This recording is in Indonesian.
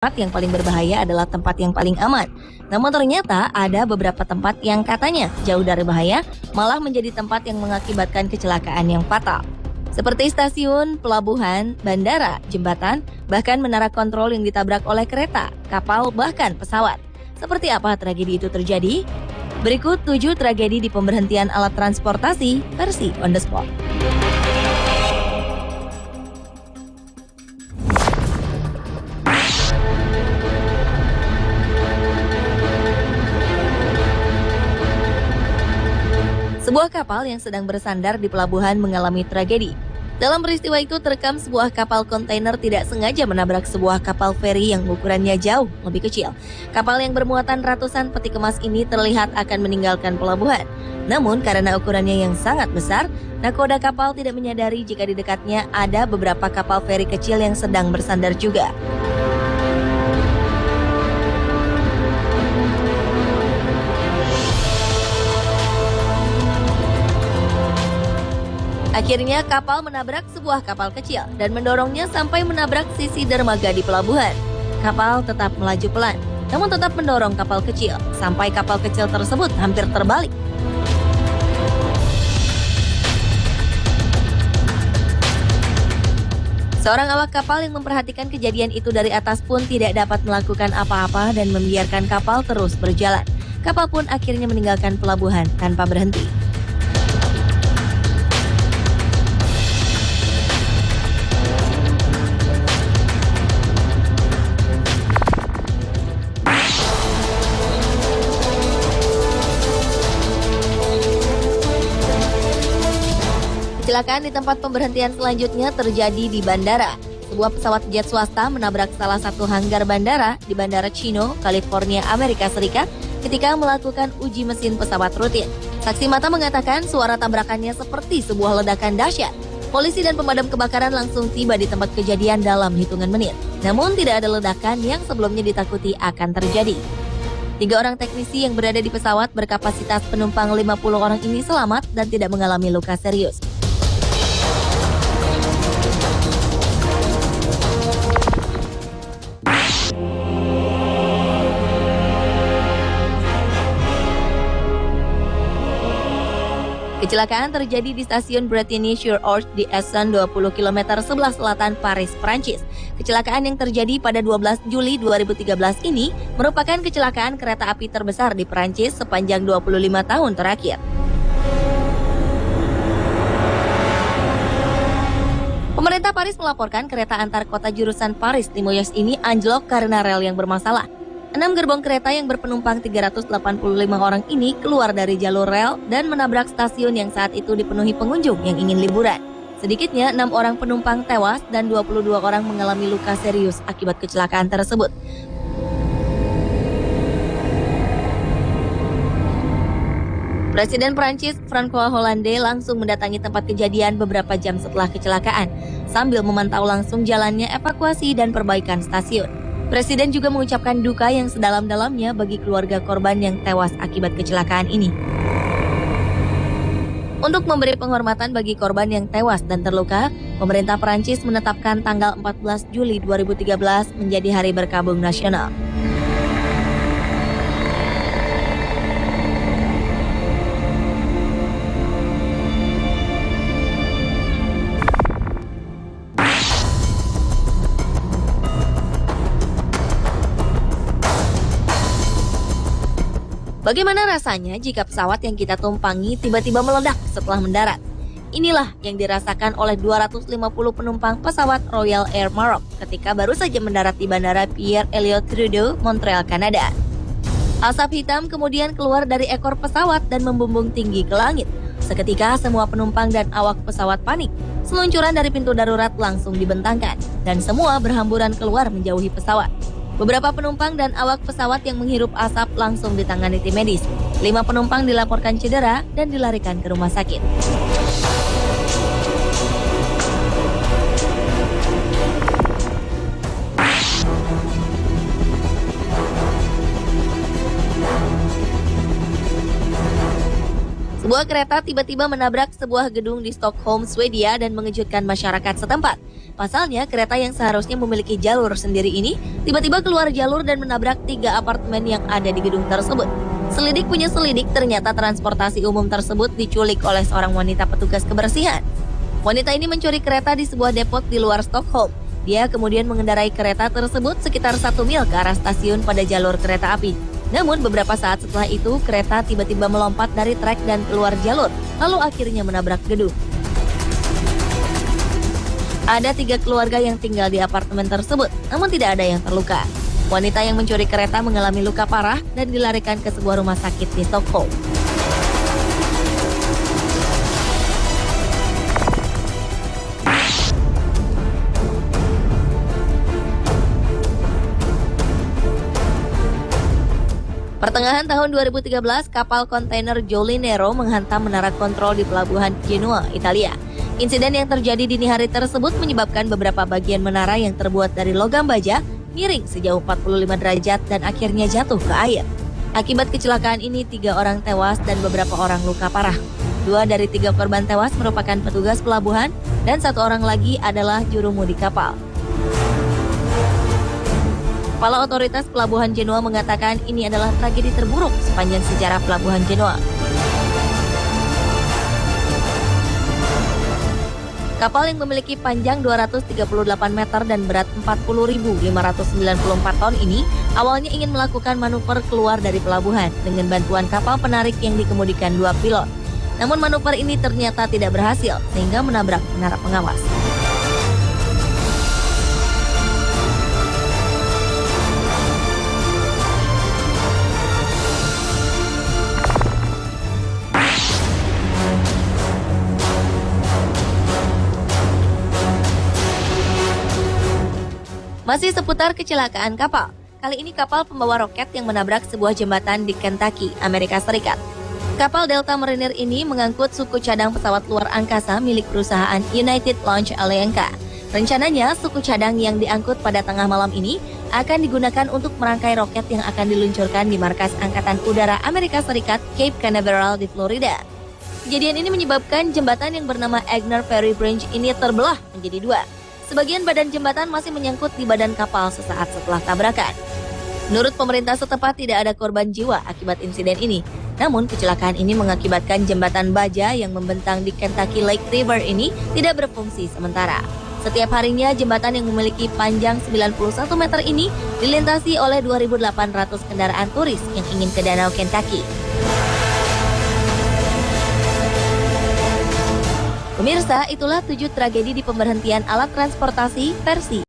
Tempat yang paling berbahaya adalah tempat yang paling aman. Namun ternyata ada beberapa tempat yang katanya jauh dari bahaya, malah menjadi tempat yang mengakibatkan kecelakaan yang fatal. Seperti stasiun, pelabuhan, bandara, jembatan, bahkan menara kontrol yang ditabrak oleh kereta, kapal, bahkan pesawat. Seperti apa tragedi itu terjadi? Berikut 7 tragedi di pemberhentian alat transportasi versi on the spot. Sebuah kapal yang sedang bersandar di pelabuhan mengalami tragedi. Dalam peristiwa itu terekam sebuah kapal kontainer tidak sengaja menabrak sebuah kapal feri yang ukurannya jauh lebih kecil. Kapal yang bermuatan ratusan peti kemas ini terlihat akan meninggalkan pelabuhan. Namun karena ukurannya yang sangat besar, nakoda kapal tidak menyadari jika di dekatnya ada beberapa kapal feri kecil yang sedang bersandar juga. Akhirnya kapal menabrak sebuah kapal kecil dan mendorongnya sampai menabrak sisi dermaga di pelabuhan. Kapal tetap melaju pelan, namun tetap mendorong kapal kecil sampai kapal kecil tersebut hampir terbalik. Seorang awak kapal yang memperhatikan kejadian itu dari atas pun tidak dapat melakukan apa-apa dan membiarkan kapal terus berjalan. Kapal pun akhirnya meninggalkan pelabuhan tanpa berhenti. Kecelakaan di tempat pemberhentian selanjutnya terjadi di bandara. Sebuah pesawat jet swasta menabrak salah satu hanggar bandara di Bandara Chino, California, Amerika Serikat ketika melakukan uji mesin pesawat rutin. Saksi mata mengatakan suara tabrakannya seperti sebuah ledakan dahsyat. Polisi dan pemadam kebakaran langsung tiba di tempat kejadian dalam hitungan menit. Namun tidak ada ledakan yang sebelumnya ditakuti akan terjadi. 3 orang teknisi yang berada di pesawat berkapasitas penumpang 50 orang ini selamat dan tidak mengalami luka serius. Kecelakaan terjadi di stasiun Bretigny-sur-Orge di Essen 20 km sebelah selatan Paris, Prancis. Kecelakaan yang terjadi pada 12 Juli 2013 ini merupakan kecelakaan kereta api terbesar di Prancis sepanjang 25 tahun terakhir. Pemerintah Paris melaporkan kereta antar kota jurusan Paris-Limoges ini anjlok karena rel yang bermasalah. 6 gerbong kereta yang berpenumpang 385 orang ini keluar dari jalur rel dan menabrak stasiun yang saat itu dipenuhi pengunjung yang ingin liburan. Sedikitnya 6 orang penumpang tewas dan 22 orang mengalami luka serius akibat kecelakaan tersebut. Presiden Prancis François Hollande langsung mendatangi tempat kejadian beberapa jam setelah kecelakaan sambil memantau langsung jalannya evakuasi dan perbaikan stasiun. Presiden juga mengucapkan duka yang sedalam-dalamnya bagi keluarga korban yang tewas akibat kecelakaan ini. Untuk memberi penghormatan bagi korban yang tewas dan terluka, pemerintah Prancis menetapkan tanggal 14 Juli 2013 menjadi Hari Berkabung Nasional. Bagaimana rasanya jika pesawat yang kita tumpangi tiba-tiba meledak setelah mendarat? Inilah yang dirasakan oleh 250 penumpang pesawat Royal Air Maroc ketika baru saja mendarat di Bandara Pierre-Elliott Trudeau, Montreal, Kanada. Asap hitam kemudian keluar dari ekor pesawat dan membumbung tinggi ke langit. Seketika semua penumpang dan awak pesawat panik. Seluncuran dari pintu darurat langsung dibentangkan dan semua berhamburan keluar menjauhi pesawat. Beberapa penumpang dan awak pesawat yang menghirup asap langsung ditangani tim medis. 5 penumpang dilaporkan cedera dan dilarikan ke rumah sakit. Sebuah kereta tiba-tiba menabrak sebuah gedung di Stockholm, Swedia dan mengejutkan masyarakat setempat. Pasalnya, kereta yang seharusnya memiliki jalur sendiri ini tiba-tiba keluar jalur dan menabrak 3 apartemen yang ada di gedung tersebut. Selidik punya selidik, ternyata transportasi umum tersebut diculik oleh seorang wanita petugas kebersihan. Wanita ini mencuri kereta di sebuah depot di luar Stockholm. Dia kemudian mengendarai kereta tersebut sekitar 1 mil ke arah stasiun pada jalur kereta api. Namun beberapa saat setelah itu, kereta tiba-tiba melompat dari trek dan keluar jalur, lalu akhirnya menabrak gedung. Ada 3 keluarga yang tinggal di apartemen tersebut, namun tidak ada yang terluka. Wanita yang mencuri kereta mengalami luka parah dan dilarikan ke sebuah rumah sakit di Stockholm. Pertengahan tahun 2013, kapal kontainer Joli Nero menghantam menara kontrol di pelabuhan Genoa, Italia. Insiden yang terjadi dini hari tersebut menyebabkan beberapa bagian menara yang terbuat dari logam baja miring sejauh 45 derajat dan akhirnya jatuh ke air. Akibat kecelakaan ini 3 orang tewas dan beberapa orang luka parah. 2 dari 3 korban tewas merupakan petugas pelabuhan dan 1 orang lagi adalah jurumudi kapal. Kepala otoritas pelabuhan Genoa mengatakan ini adalah tragedi terburuk sepanjang sejarah pelabuhan Genoa. Kapal yang memiliki panjang 238 meter dan berat 40.594 ton ini awalnya ingin melakukan manuver keluar dari pelabuhan dengan bantuan kapal penarik yang dikemudikan 2 pilot. Namun manuver ini ternyata tidak berhasil sehingga menabrak menara pengawas. Masih seputar kecelakaan kapal. Kali ini kapal pembawa roket yang menabrak sebuah jembatan di Kentucky, Amerika Serikat. Kapal Delta Mariner ini mengangkut suku cadang pesawat luar angkasa milik perusahaan United Launch Alliance. Rencananya, suku cadang yang diangkut pada tengah malam ini akan digunakan untuk merangkai roket yang akan diluncurkan di markas Angkatan Udara Amerika Serikat Cape Canaveral di Florida. Kejadian ini menyebabkan jembatan yang bernama Agner Ferry Bridge ini terbelah menjadi 2. Sebagian badan jembatan masih menyangkut di badan kapal sesaat setelah tabrakan. Menurut pemerintah setempat tidak ada korban jiwa akibat insiden ini. Namun kecelakaan ini mengakibatkan jembatan baja yang membentang di Kentucky Lake River ini tidak berfungsi sementara. Setiap harinya jembatan yang memiliki panjang 91 meter ini dilintasi oleh 2.800 kendaraan turis yang ingin ke Danau Kentucky. Pemirsa, itulah 7 tragedi di pemberhentian alat transportasi versi